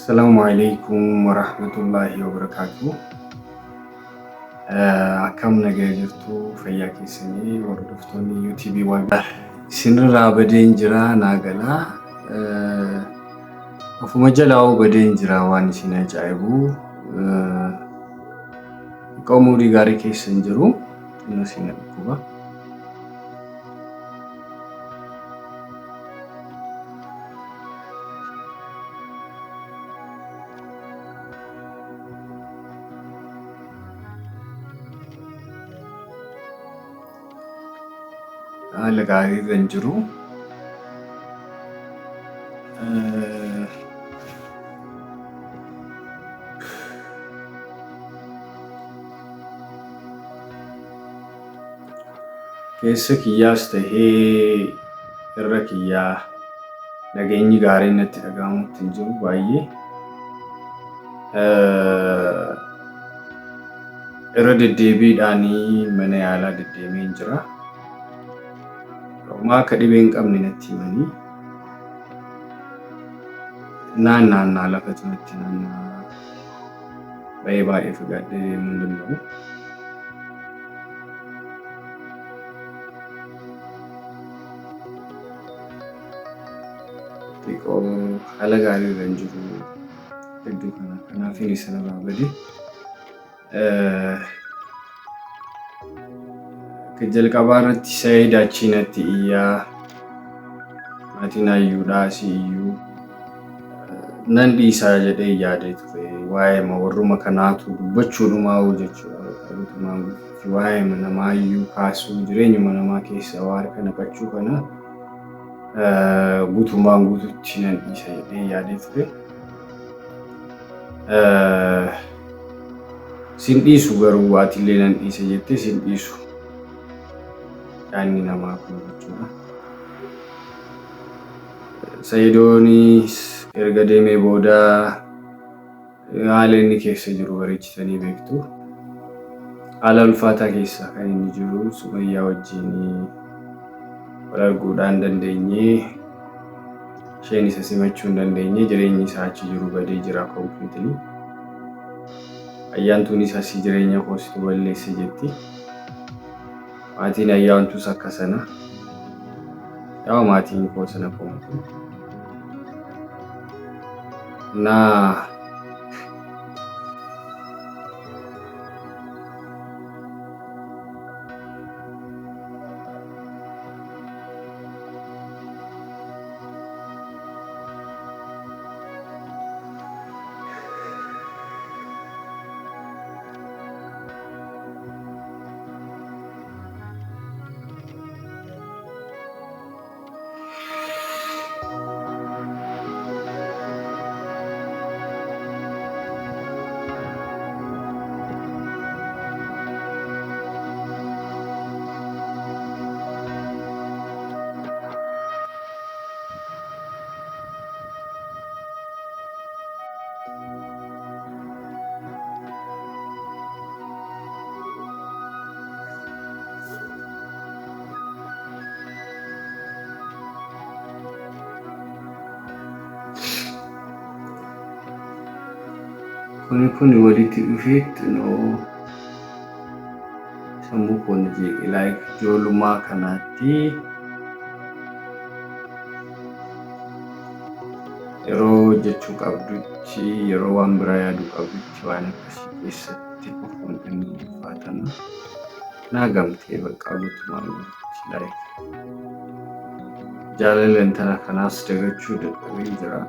السلام عليكم ورحمة الله وبركاته. أكم نجارتو فياكي سني وردفتوني يوتيوب وان سنرا بدين جرا ناقلا وفمجلاو بدين جرا وان سنة جايبو قوموري غاري كي سنجرو نسينا بكوبا لغاري زنجرو keessa kiyyaas tahee irra kiyyaa nageenyi gaariin natti dhaga'amutti hin jiru baay'ee irra deddeebiidhaanii mana yaalaa deddeemee jira. Romaa akka dhibeen qabne natti himanii naannaa lafatti natti naannaa baay'ee fagaadhee deemuu hin danda'u. Haala gaarii irra hin jiru hedduu kanaaf inni sanarraa bade akka jalqabaa irratti sa'ee daachii natti iyyaa maatiin hayyuudhaa asii iyyuu nan dhiisaa jedhee yaadee ture waa'ee warruma kanaatu dubbachuudhumaa jechuudha waa'ee namaa iyyuu kaasuu jireenyuma namaa keessa waa harka naqachuu kana guutumaan guututti nan dhiisa jedhee yaadee ture. Sin dhiisu garuu waatillee nan dhiisa jettee sin dhiisu yaadni namaa kun jechuudha. Sayidoonis erga deemee booda haala inni keessa jiru bareechitanii beektu. Haala ulfaataa keessa kan inni jiru Sumayyaa wajjin arguudhaan dandeenye isheen isa simachuu hin dandeenye jireenyi isaa achi jiru badee jira kompiliitilii. Ayyaantuunis asii jireenya koositu balleesse jetti. Maatiin ayyaantuus akka sana yaa maatiin koo sana koomtu naa kun walitti dhufeetti sammuu koon jeeqilaa ijoollummaa kanaatti yeroo hojjechuu qabdutti yeroo waan biraa yaaduu qabdutti waan akkasii keessatti qofuun inni ulfaatan naa gamtee bakka guutumaan guututti jaalala intala kanaas dagachuu dadhabee jira.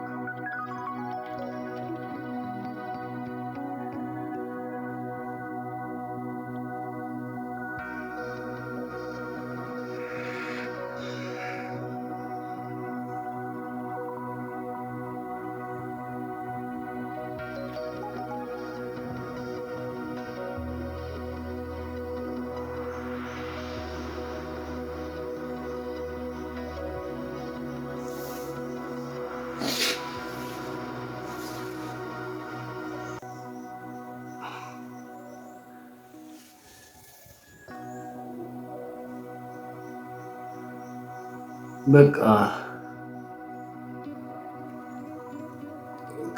በቃ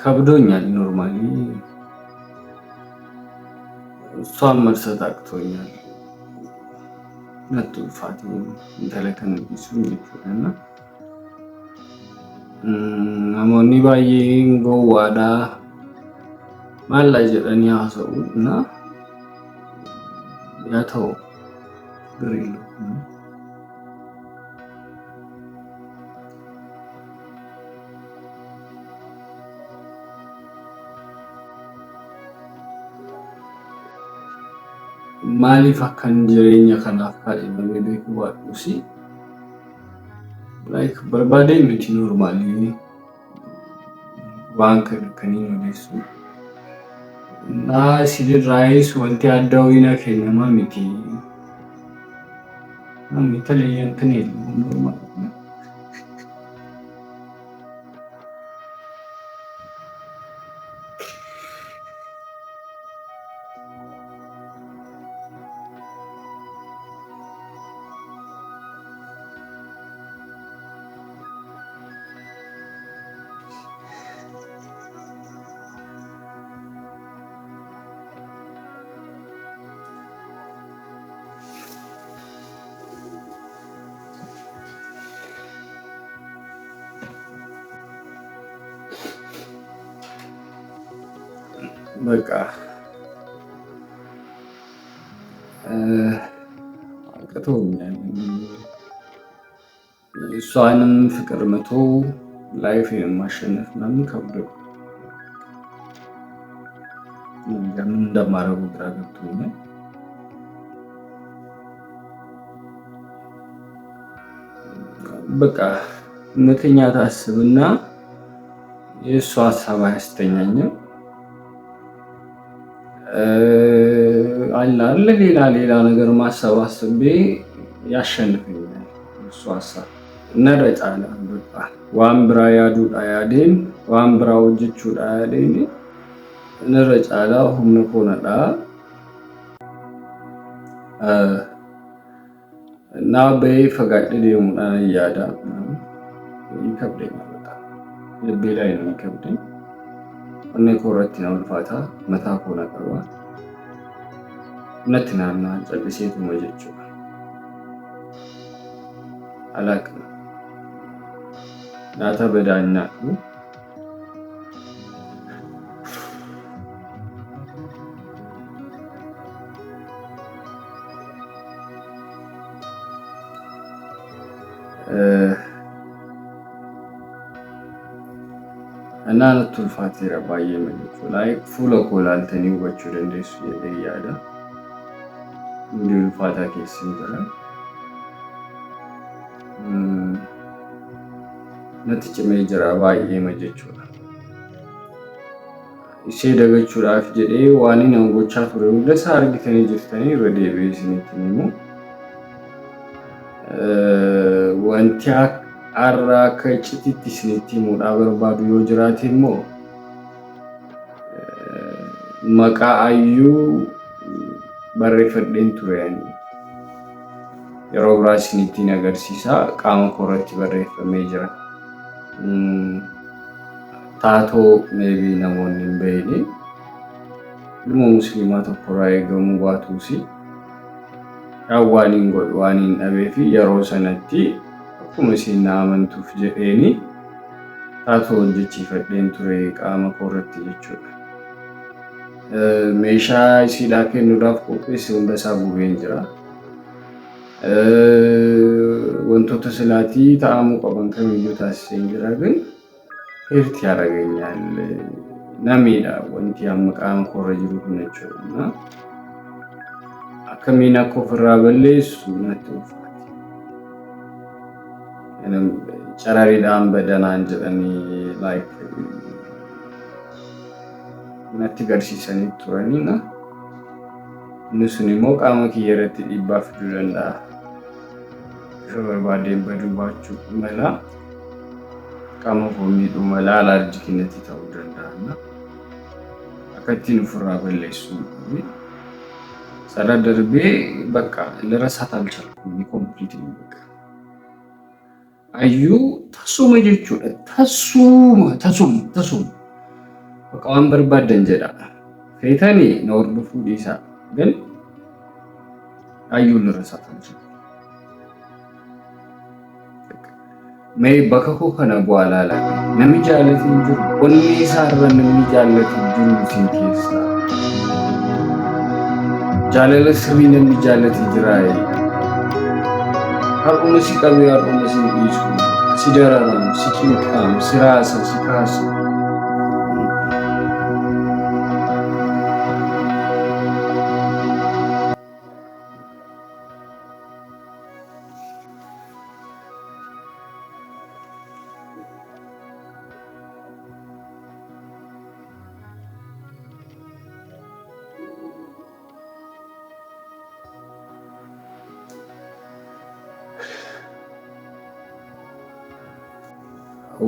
ከብዶኛል። ኖርማሊ እሷን መርሳት አቅቶኛል። natti ulfaate intala kana dhiisuun jechuudha. Namoonni baay'een gowwaadha maal jedhanii haasa'u na yaa ta'u gariilu. Maaliif akkan jireenya kanaaf kaadhimamee beekuu baadhuusi like barbaadee miti normaalii waan kanii odeessu naa sirraayis wanti adda wayina kennamaa miti namni taleeyyan taneelu normaal. በቃ አቅቶኛል። እሷንም ፍቅር መቶ ላይፌን ማሸነፍ ምናምን ከብዶኝ ምን እንደማደርገው ግራ ገብቶኛል። በቃ እውነተኛ ታስብና የእሷ ሀሳብ አያስተኛኝም። አለ ሌላ ነገር ማሰብ አስቤ ያሸንፈኛል እሱ ሀሳብ ነረጫለ በቃ ዋን ብራ ያዱudha yaadeen waan biraa hojjechuudha yaadeen nirra caalaa humna koonadha naa bahee fagaadhee deemuudhaan yaada kabdeenya bata ልቤ ላይ ነው የሚከብደኝ እኔ ኮረቲ ነው ልፋታ መታ ኮና ቀርባ ነትናና ጨልሴቱ መጀቹ አላቅ ናታ በዳኛ እና ነቱልፋት ይረባየ መጀቹ ላይ ፉሎ ኮላልተኒ ወቹ ደንደሱ የደያዳ እንዲልፋታ ከሲን ተራ ነትጭሜ ጅራባየ መጀቹ ኢሴ ደገቹራፍ ጀዴ ዋኒ ነንጎቻ ቱሬ ወደሳ አርግተኒ ጅርተኒ ረዴቤስኒትኒሙ ወንቲያ arra kachititti isinitti muudha barbaadu yoo jiraate immoo maqaa ayyuu barreeffadheen ture yeroo biraa isinitti agarsiisa qaama koorratti barreeffamee jira taatoo maybe namoonni hin beekne ilma musliimaa tokkorraa eegamuu baatuusi waaniin godhu waaniin dhabee fi yeroo sanatti akkuma isin amantuuf jedheeni taatoo hojjechiifadheen ture qaama koorratti jechuudha. Meeshaa isiidhaa kennuudhaaf qopheesse hunda isaa gubeen jira. Wantoota silaatii ta'amuu qaban kamiyyuu taasiseen jira ግን heerti ያደርገኛል namiidha wanti amma qaama koorra jiru kun jechuudha. Akkamiin akka ofirraa balleessu natti ulfaata. ጨራሪዳን በደናን ጀጠኒ ላይክ ነቲ ገርሲሰኒ ቱረኒና እነሱን ሞቃማ ከየረት ዲባፍ ዱለንዳ ሸበርባዴ በዱባችሁ መላ ቃማ ፎሚዱ መላ አላርጅክነት ይተውደንዳና አከቲን ፍራ በለይሱ ሰላደርቤ በቃ ለራሳት አልቻልኩም ኮምፕሊትሊ በቃ አዩ ተሱመ ጀቹ ተሱመ Bakka waan barbaaddan jedha. Feetanii na hordofuu dhiisaa. ግን አዩን ልረሳት አልችልም። mee bakka koo kana bu'aa laala. Namni jaallatee hin jiru. Onni isaarra namni jaallatee jiru isin keessa. Jaalala sirrii namni jaallatee jiraaye. Har'uma si qabee har'uma si dhiisu. Si dararamu, si qinqaamu, si raasa, si kaasa.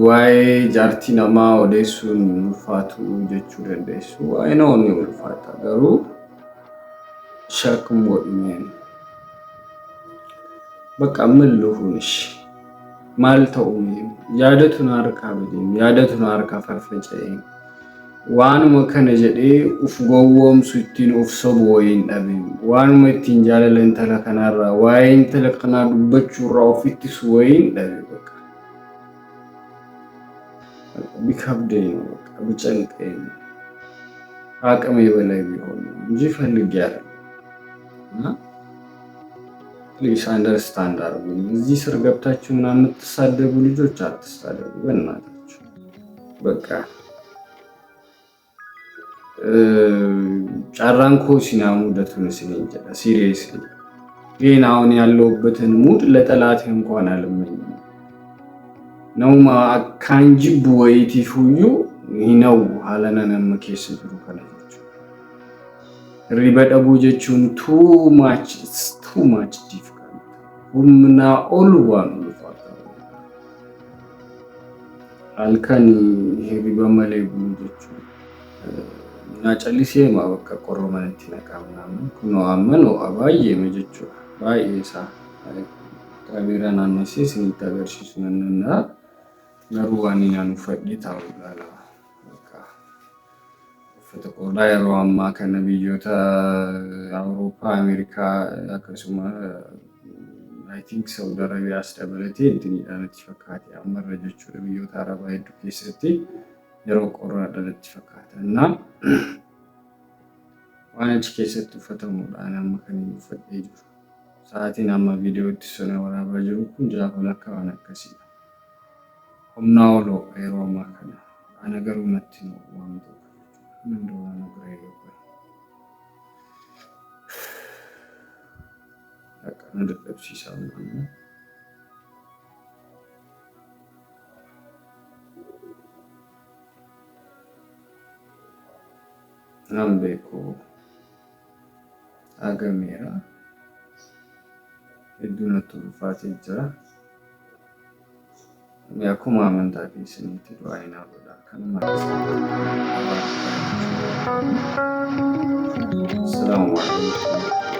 Waa'ee jaartii namaa odeessuun ulfaatu jechuu dandeessu. Waa'ee namoonni ulfaata garuu shakkii godhumeen bakka ምን ልሁንሽ ማል ta'uun yaadatu na harkaa badeen yaadatu na harkaa farfaca'een waanuma kana jedhee uf gowwoomsu ittiin uf sobu wayiin dhabeen waanuma ittiin jaalala intala kanarraa waa'ee intala kanaa dubbachuurraa of ittisu wayiin dhabe bakka ቢከብደኝ ነው በቃ ቢጨንቀኝ አቅሜ በላይ ቢሆን እንጂ ፈልጌ አይደለም። እና ፕሊስ አንደርስታንድ አድርጉኝ። እዚህ ስር ገብታችሁ ምናምን የምትሳደቡ ልጆች አትሳደቡ በእናታችሁ። በቃ ጫራንኮ ሲናሙ ደቱን ሲነጀ ሲሪየስሊ ግን አሁን ያለውበትን ሙድ ለጠላት እንኳን አልመኝም። Nauma akkaan jibbu wayitiifuyyuu hin hawwu haala nama keessa jiru kana jechuudha. Hirriba dhabuu jechuun too much difficult. Humnaa ol waan ulfaata. Halkan hirriba malee bulu jechuudha. Na callisee maa bakka qorromanitti naqamnaan kunoo ammanoo baay'eema jechuudha. Baay'ee isaa kameera naannessee isinitti agarsiisu nannaa garuu waan inni fedhe ta'uu ilaala. Uffata qodaa yeroo ammaa kana biyyoota Awurooppaa, Ameerikaa akkasuma I think Saudi Arabiyaas dabalatee ittiinidhaan itti fakkaate ammarra jechuudha biyyoota Arabaa hedduu keessatti yeroo qorraadhaan itti fakkaata. Innaa waan achi keessatti uffatamuudhaan amma kan inni uffadhee jiru. Sa'aatiin amma viidiyootti sona waraabaa jiru kun jaafala akka waan akkasiidha. Humnaa oloo yeroo ammaa kana ana garuu natti waan tokko hunduu waan guree yookaan akka na dadhabsiisaa uumamu. Nam beekuu agameera hedduu natti ulfaatee jira. Akkuma amantaa keessanitti du'aa hin godhaa kan maaltu salaamu alaikum.